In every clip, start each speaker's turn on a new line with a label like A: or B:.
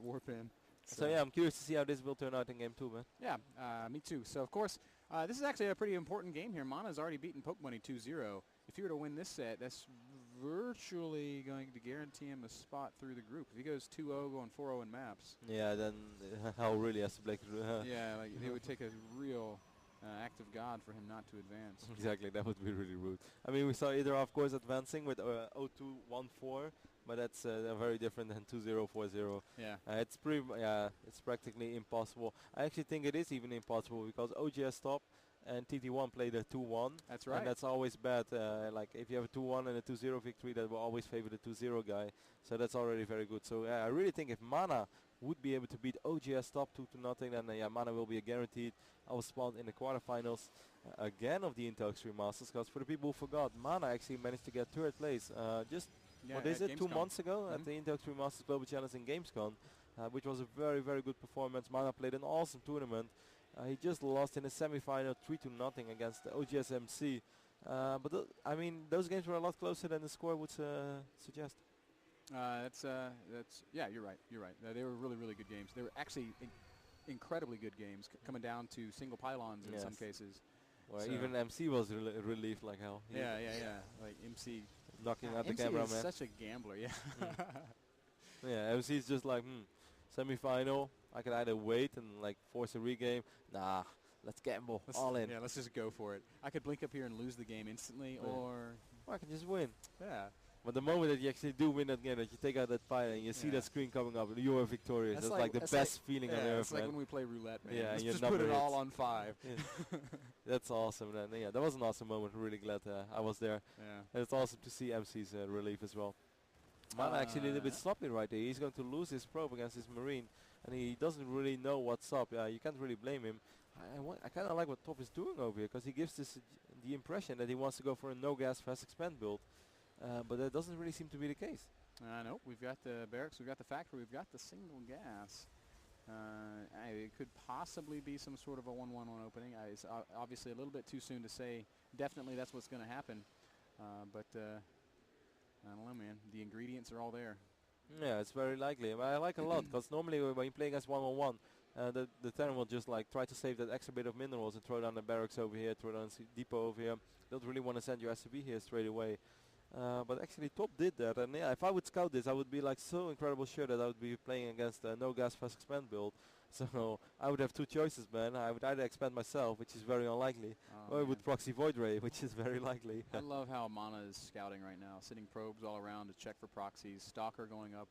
A: warp in.
B: So yeah, I'm curious to see how this will turn out in game 2, man.
A: Yeah, me too. So of course, this is actually a pretty important game here. Mana's already beaten Poke Money 2-0. If he were to win this set, that's virtually going to guarantee him a spot through the group. If he goes 2-0, going 4-0 in maps.
B: Yeah, then Hell really has to play.
A: Yeah, like it would take a real act of God for him not to advance.
B: Exactly, that would be really rude. I mean, we saw either, of course, advancing with 0-2-1-4, but that's very different than 2-0-4-0.
A: Yeah.
B: It's it's practically impossible. I actually think it is even impossible because oGsTOP and TT1 played a 2-1.
A: That's right.
B: And that's always bad. Like if you have a 2-1 and a 2-0 victory, that will always favor the 2-0 guy. So that's already very good. So I really think if Mana would be able to beat oGsTOP 2-0, then Mana will be a guaranteed our spot in the quarterfinals again of the Intel Extreme Masters. Because for the people who forgot, Mana actually managed to get third place what is it, 2 months ago at the Intel Extreme Masters Global Challenge in Gamescom, which was a very, very good performance. Mana played an awesome tournament. He just lost in the semi-final 3-0 against the OGSMC. But I mean, those games were a lot closer than the score would suggest.
A: That's yeah, you're right. You're right. They were really, really good games. They were actually incredibly good games, coming down to single pylons in some cases.
B: Well, so even MC was relieved like hell.
A: Yeah. Like MC
B: knocking out the
A: MC
B: camera,
A: is
B: man.
A: such a gambler,
B: Yeah, MC is just like, semi-final. I can either wait and like force a regame. Nah, let's gamble all in.
A: Yeah, let's just go for it. I could blink up here and lose the game instantly, or
B: I can just win.
A: Yeah.
B: But the moment that you actually do win that game, that you take out that file and you see that screen coming up, you are victorious. That's like the best feeling on earth,
A: it's like when we play roulette, man.
B: Yeah,
A: let's just put it all on 5.
B: Yeah. That's awesome. And yeah, that was an awesome moment. Really glad I was there.
A: Yeah.
B: And it's awesome to see MC's relief as well. Mana actually a little bit sloppy right there. He's going to lose his probe against his Marine, and he doesn't really know what's up. You can't really blame him. I kind of like what Top is doing over here, because he gives the impression that he wants to go for a no-gas fast expand build. But that doesn't really seem to be the case.
A: No, we've got the barracks, we've got the factory, we've got the single gas. It could possibly be some sort of a 1-1-1 opening. It's obviously a little bit too soon to say definitely that's what's going to happen. But I don't know, man. The ingredients are all there.
B: Yeah, it's very likely. I like a lot, because normally when you play against 1-on-1, the Terran will just like try to save that extra bit of minerals and throw down the barracks over here, throw down the depot over here. Don't really want to send your SCB here straight away. But actually Top did that, and yeah, if I would scout this, I would be like so incredible sure that I would be playing against a no gas fast expand build. So I would have two choices, man. I would either expand myself, which is very unlikely, or I would proxy Void Ray, which is very likely.
A: I love how Mana is scouting right now, sitting probes all around to check for proxies. Stalker going up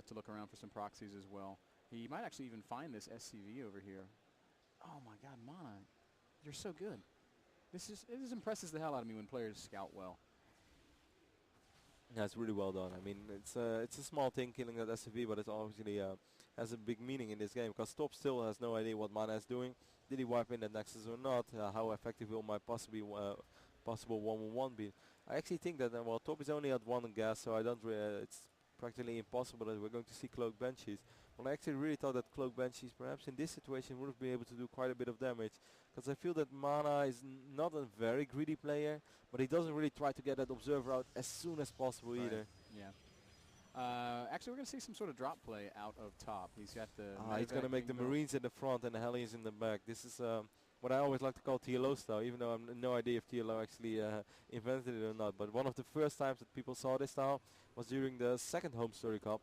A: to look around for some proxies as well. He might actually even find this SCV over here. Oh my God, Mana, you're so good. This impresses the hell out of me when players scout well.
B: Yeah, it's really well done. I mean, it's a small thing killing that SCV, but it obviously has a big meaning in this game, because Top still has no idea what Mana is doing. Did he wipe in that Nexus or not? How effective will my possible 1-1-1 be? I actually think that Top is only at 1 gas, so I don't. It's practically impossible that we're going to see Cloak Banshees. Well, I actually really thought that Cloak Banshees perhaps in this situation would have been able to do quite a bit of damage, because I feel that Mana is not a very greedy player, but he doesn't really try to get that Observer out as soon as possible either.
A: Yeah. Actually, we're going to see some sort of drop play out of Top. He's got the...
B: he's going to make the Marines in the front and the Hellions in the back. This is what I always like to call TLO style, even though I have no idea if TLO actually invented it or not. But one of the first times that people saw this style was during the second Home Story Cup,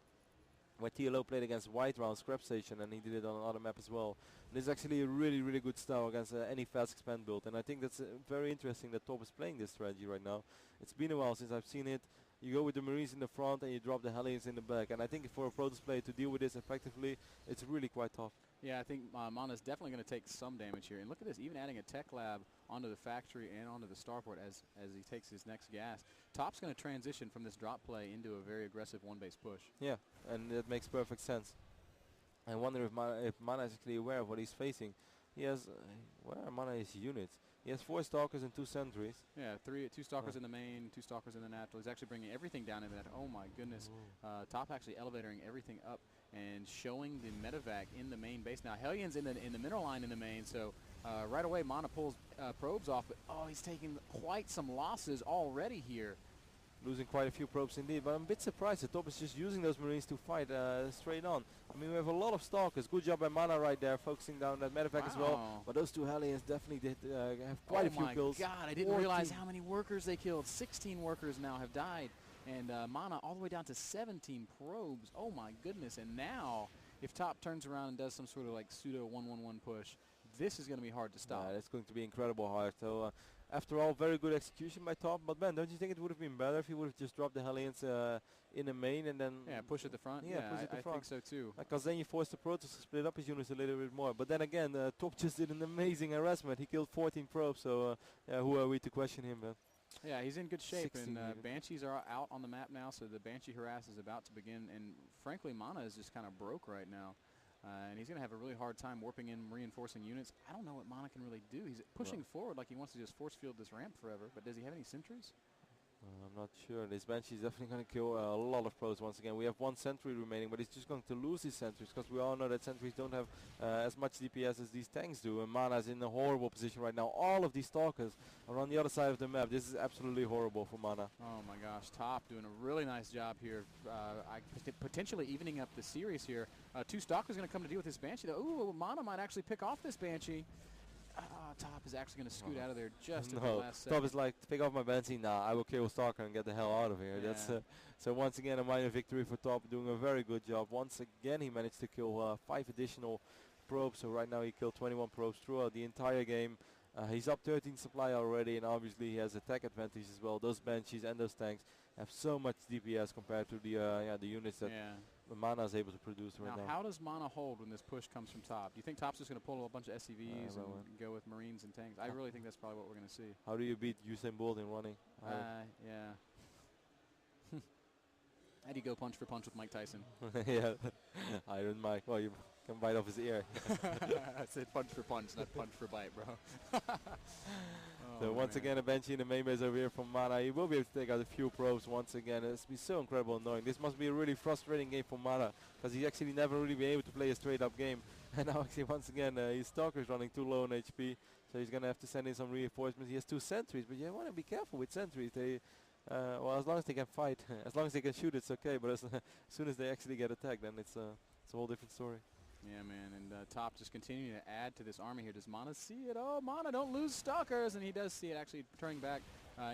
B: where TLO played against White round Scrap Station, and he did it on another map as well. And this is actually a really, really good style against any fast expand build, and I think that's very interesting that Top is playing this strategy right now. It's been a while since I've seen it. You go with the Marines in the front and you drop the Hellions in the back, and I think for a Protoss player to deal with this effectively, it's really quite tough.
A: Yeah, I think Mana's definitely going to take some damage here. And look at this, even adding a tech lab onto the factory and onto the starport as he takes his next gas. Top's going to transition from this drop play into a very aggressive one-base push.
B: Yeah, and that makes perfect sense. I wonder if Mana is actually aware of what he's facing. He has, where are Mana his units? He has 4 Stalkers and 2 Sentries.
A: Yeah, 2 Stalkers in the main, 2 Stalkers in the natural. He's actually bringing everything down into that. Oh my goodness. Top actually elevatoring everything up and showing the medevac in the main base. Now Hellions in the mineral line in the main, so right away Mana pulls probes off, but he's taking quite some losses already here.
B: losing quite a few probes indeed. But I'm a bit surprised that Top is just using those Marines to fight straight on. I mean, we have a lot of Stalkers. Good job by Mana right there, focusing down that medevac as well. But those two Hellions definitely did have quite a few kills.
A: Oh my god, I didn't realize how many workers they killed. 16 workers now have died. And Mana all the way down to 17 probes. Oh my goodness. And now, if Top turns around and does some sort of like pseudo 1-1-1 push, this is going to be hard to stop.
B: It's going to be incredible hard. So after all, very good execution by Top. But Ben, don't you think it would have been better if he would have just dropped the Hellions in the main and then
A: push at the front?
B: Yeah, push at the front.
A: I think so too.
B: Because then you force the Protoss to split up his units a little bit more. But then again, Top just did an amazing harassment. He killed 14 probes. So who are we to question him, Ben?
A: Yeah, he's in good shape, and Banshees are out on the map now, so the Banshee harass is about to begin, and frankly, Mana is just kind of broke right now, and he's going to have a really hard time warping in reinforcing units. I don't know what Mana can really do. He's pushing forward like he wants to just force field this ramp forever, but does he have any sentries?
B: I'm not sure. This Banshee is definitely going to kill a lot of pros once again. We have one sentry remaining, but he's just going to lose his sentries because we all know that sentries don't have as much DPS as these tanks do. And Mana is in a horrible position right now. All of these Stalkers are on the other side of the map. This is absolutely horrible for Mana.
A: Oh my gosh, Top doing a really nice job here. Potentially evening up the series here. 2 Stalkers going to come to deal with this Banshee. Ooh, Mana might actually pick off this Banshee. Top is actually going to scoot out of there just at the last second.
B: Top is like, pick off my Banshee, nah, I will kill Stalker and get the hell out of here.
A: Yeah.
B: That's so once again a minor victory for Top, doing a very good job. Once again he managed to kill 5 additional probes, so right now he killed 21 probes throughout the entire game. He's up 13 supply already, and obviously he has attack advantage as well. Those Banshees and those tanks have so much DPS compared to the units that Mana is able to produce right now.
A: How does Mana hold when this push comes from Top? Do you think Top's just going to pull a bunch of SCVs and go with Marines and tanks? I really think that's probably what we're going to see.
B: How do you beat Usain Bolt in running?
A: Yeah. How do you go punch for punch with Mike Tyson?
B: Yeah, Iron Mike. Well, you can bite off his ear.
A: I said punch for punch, not punch for bite, bro.
B: So once again, a Banshee in the main base over here from Mana. He will be able to take out a few probes once again. It's been so incredible annoying. This must be a really frustrating game for Mana because he's actually never really been able to play a straight up game. And now actually once again his Stalker is running too low on HP, so he's going to have to send in some reinforcements. He has 2 sentries, but you want to be careful with sentries. They well, as long as they can fight, as long as they can shoot, it's okay. But as soon as they actually get attacked, then it's a whole different story.
A: Yeah, man, and Top just continuing to add to this army here. Does Mana see it? Oh, Mana, don't lose Stalkers, and he does see it actually turning back.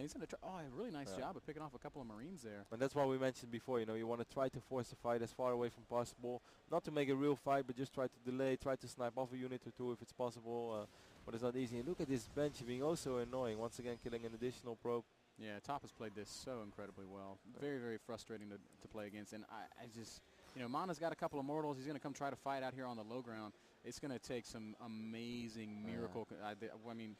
A: He's going to try. Oh, a really nice job of picking off a couple of Marines there.
B: And that's what we mentioned before. You know, you want to try to force the fight as far away from possible, not to make a real fight, but just try to delay, try to snipe off a unit or 2 if it's possible. But it's not easy. And look at this Banshee being also annoying. Once again, killing an additional probe.
A: Yeah, Top has played this so incredibly well. Very, very frustrating to play against. And I just, you know, Mana's got a couple of mortals. He's going to come try to fight out here on the low ground. It's going to take some amazing miracle. I mean,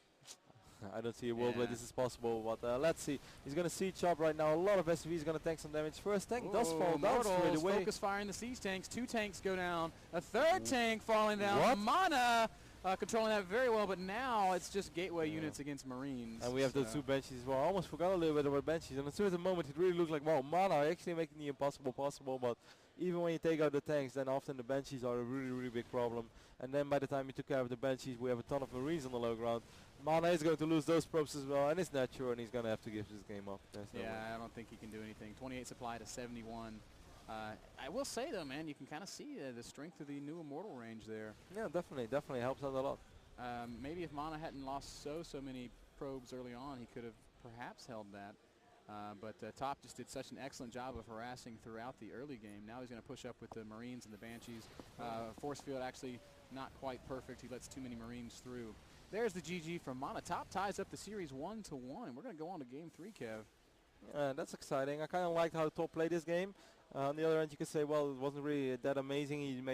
B: I don't see a world where this is possible, but let's see. He's going to siege up right now. A lot of SCVs going to take some damage. First tank does fall down straight away.
A: Focus firing the siege tanks. 2 tanks go down. A 3rd tank falling down. What? Mana controlling that very well, but now it's just gateway units against Marines.
B: And we have those 2 Banshees as well. I almost forgot a little bit about Banshees. And at a certain moment, it really looked like, wow, Mana are actually making the impossible possible. But even when you take out the tanks, then often the Banshees are a really, really big problem. And then by the time you took care of the Banshees, we have a ton of Marines on the low ground. Mana is going to lose those probes as well, and it's not sure, and he's going to have to give this game up.
A: I don't think he can do anything. 28 supply to 71. I will say, though, man, you can kind of see the strength of the new Immortal range there.
B: Yeah, definitely helps out a lot.
A: Maybe if Mana hadn't lost so many probes early on, he could have perhaps held that. But Top just did such an excellent job of harassing throughout the early game. Now he's going to push up with the Marines and the Banshees. Force field actually not quite perfect. He lets too many Marines through. There's the GG from Mana. Top ties up the series 1-1. We're going to go on to game 3, Kev.
B: That's exciting. I kind of liked how Top played this game. On the other end, you could say, well, it wasn't really that amazing. He made